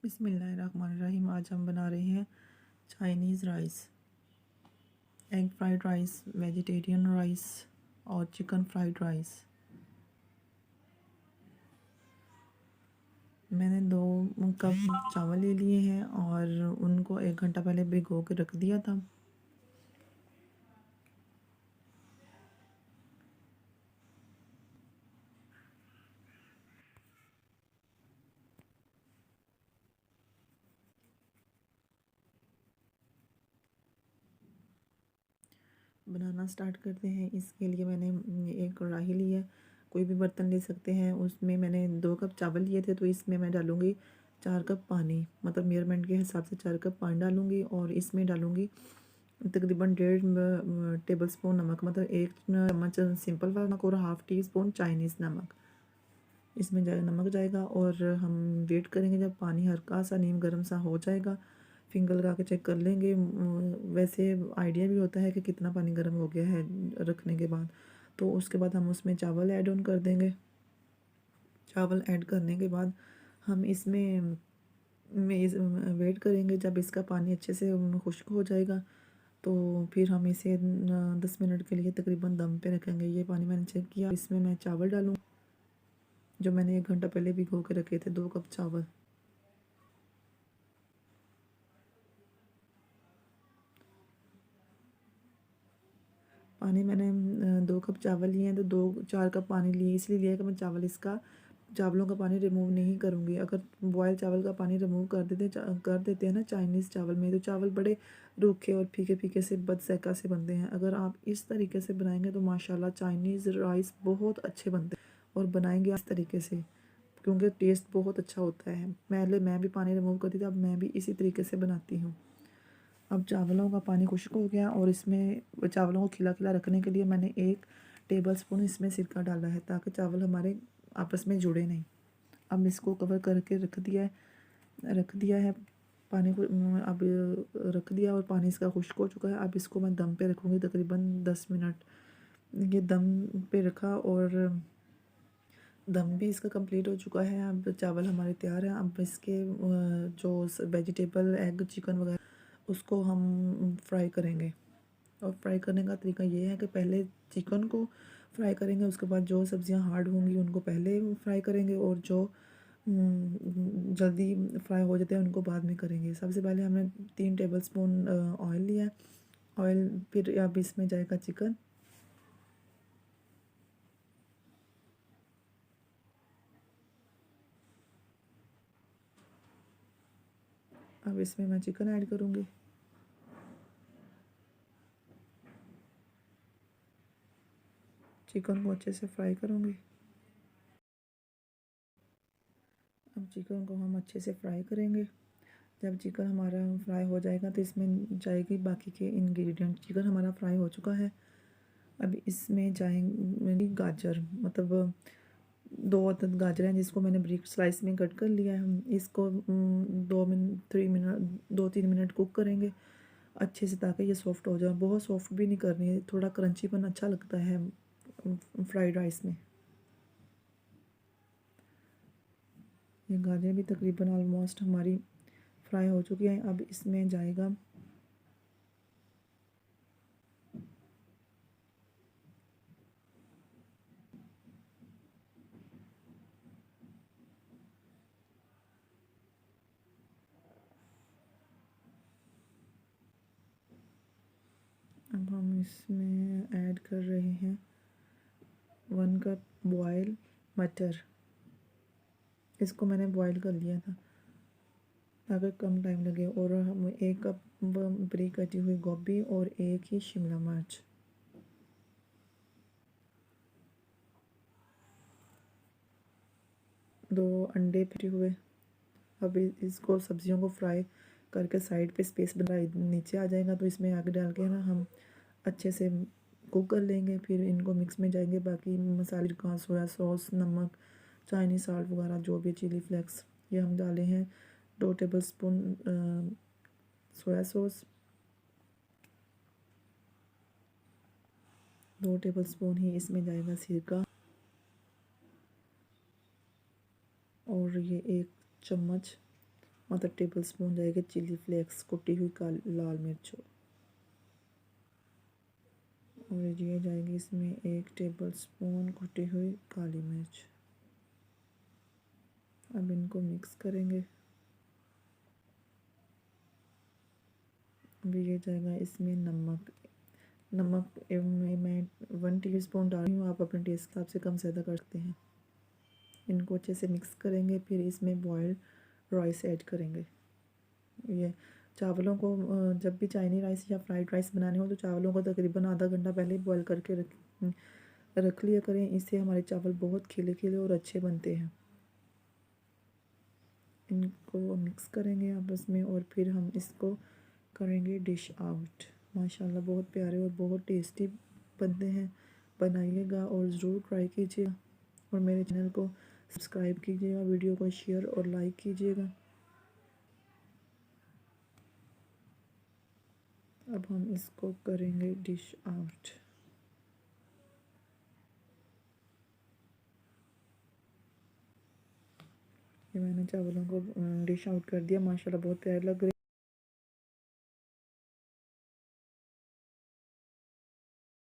बिस्मिल्लाहिर्रहमानिर्रहीम। आज हम बना रहे हैं Chinese rice, egg fried rice, vegetarian rice और चिकन फ्राइड राइस। मैंने 2 कप चावल ले लिए हैं और उनको 1 घंटा पहले भिगो के रख दिया था। बनाना स्टार्ट करते हैं। इसके लिए मैंने एक कढ़ाई ली है, कोई भी बर्तन ले सकते हैं। उसमें मैंने 2 कप चावल लिए थे, तो इसमें मैं डालूँगी 4 कप पानी, मतलब मेजरमेंट के हिसाब से 4 कप पानी डालूँगी। और इसमें डालूँगी तकरीबन 1.5 टेबल स्पून नमक, मतलब 1 चम्मच सिंपल वाला नमक और हाफ़ टी स्पून चाइनीज़ नमक। इसमें नमक जाएगा और हम वेट करेंगे जब पानी हल्का सा नीम गर्म सा हो जाएगा। फिंगर लगा के चेक कर लेंगे। वैसे आइडिया भी होता है कि कितना पानी गर्म हो गया है रखने के बाद। तो उसके बाद हम उसमें चावल ऐड ऑन कर देंगे। चावल ऐड करने के बाद हम इसमें वेट करेंगे जब इसका पानी अच्छे से खुश्क हो जाएगा। तो फिर हम इसे 10 मिनट के लिए तकरीबन दम पे रखेंगे। ये पानी मैंने चेक किया। इसमें मैं चावल डालूँ जो मैंने 1 घंटा पहले भिगो के रखे थे, 2 कप चावल। पानी मैंने 2 कप चावल लिए हैं, तो 4 कप पानी लिए। इसलिए लिया कि मैं चावलों का पानी रिमूव नहीं करूँगी। अगर बॉयल चावल का पानी रिमूव कर देते हैं ना चाइनीज़ चावल में, तो चावल बड़े रूखे और फीके फीके से बदसैका से बनते हैं। अगर आप इस तरीके से बनाएंगे तो माशाल्लाह चाइनीज़ राइस बहुत अच्छे बनते हैं। और बनाएंगे इस तरीके से क्योंकि टेस्ट बहुत अच्छा होता है। पहले मैं भी पानी रिमूव करती थी, अब मैं भी इसी तरीके से बनाती हूँ। अब चावलों का पानी खुश्क हो गया और इसमें चावलों को खिला खिला रखने के लिए मैंने 1 टेबल स्पून इसमें सिरका डाला है, ताकि चावल हमारे आपस में जुड़े नहीं। अब इसको कवर करके रख दिया है पानी को। अब रख दिया और पानी इसका खुश्क हो चुका है। अब इसको मैं दम पे रखूँगी तकरीबन 10 मिनट। ये दम पे रखा और दम भी इसका कंप्लीट हो चुका है। अब चावल हमारे तैयार हैं। अब इसके जो वेजिटेबल एग चिकन वगैरह उसको हम फ्राई करेंगे। और फ्राई करने का तरीका ये है कि पहले चिकन को फ्राई करेंगे, उसके बाद जो सब्ज़ियां हार्ड होंगी उनको पहले फ्राई करेंगे और जो जल्दी फ्राई हो जाते हैं उनको बाद में करेंगे। सबसे पहले हमने 3 टेबल स्पून ऑयल लिया है। ऑयल फिर अब इसमें जाएगा चिकन। अब इसमें मैं चिकन ऐड करूँगी। चिकन को अच्छे से फ्राई करूँगी। अब चिकन को हम अच्छे से फ्राई करेंगे। जब चिकन हमारा फ्राई हो जाएगा तो इसमें जाएगी बाकी के इंग्रेडिएंट। चिकन हमारा फ्राई हो चुका है। अब इसमें जाएंगी गाजर, मतलब 2 अदद गाजर हैं जिसको मैंने ब्रिक स्लाइस में कट कर लिया है। हम इसको 2-3 मिनट कुक करेंगे अच्छे से, ताकि ये सॉफ्ट हो जाए। बहुत सॉफ्ट भी नहीं करनी है, थोड़ा क्रंचीपन अच्छा लगता है फ्राइड राइस में। ये गाजर भी तकरीबन ऑलमोस्ट हमारी फ्राई हो चुकी है। अब इसमें जाएगा अब हम इसमें ऐड कर रहे हैं 1 कप बॉयल मटर। इसको मैंने बॉयल कर लिया था ताकि कम टाइम लगे। और हम 1 कप बारीक कटी हुई गोभी और 1 ही शिमला मिर्च। दो अंडे फेंटे हुए। अब इसको सब्जियों को फ्राई करके साइड पे स्पेस बना नीचे आ जाएगा, तो इसमें आग डाल के ना हम अच्छे से कुक कर लेंगे। फिर इनको मिक्स में जाएंगे बाकी मसाले का, सोया सॉस, नमक, चाइनीज़ सॉल्ट वगैरह जो भी, चिली फ्लेक्स ये हम डाले हैं। 2 tablespoon soya sauce, 2 tablespoon ही इसमें जाएगा सिरका, और ये 1 चम्मच आधा टेबल स्पून जाएगी चिली फ्लेक्स, कुटी हुई लाल मिर्च, और ये जाएगी इसमें 1 टेबल स्पून कुटी हुई काली मिर्च। अब इनको मिक्स करेंगे। अभी ये जाएगा इसमें नमक। नमक मैं 1 टीस्पून डाल रही हूँ, आप अपने टेस्ट के हिसाब से कम ज़्यादा कर सकते हैं। इनको अच्छे से मिक्स करेंगे, फिर इसमें बॉयल्ड राइस ऐड करेंगे। ये चावलों को जब भी चाइनीज़ राइस या फ्राइड राइस बनाने हो तो चावलों को तकरीबन आधा घंटा पहले बॉयल करके रख लिया करें। इससे हमारे चावल बहुत खिले खिले और अच्छे बनते हैं। इनको मिक्स करेंगे आपस में और फिर हम इसको करेंगे डिश आउट। माशाल्लाह बहुत प्यारे और बहुत टेस्टी बनते हैं। बनाइएगा और ज़रूर ट्राई कीजिएगा और मेरे चैनल को सब्सक्राइब कीजिएगा, वीडियो को शेयर और लाइक कीजिएगा। अब हम इसको करेंगे डिश आउट। ये मैंने चावलों को डिश आउट कर दिया। माशाल्लाह बहुत प्यारे लग रहे।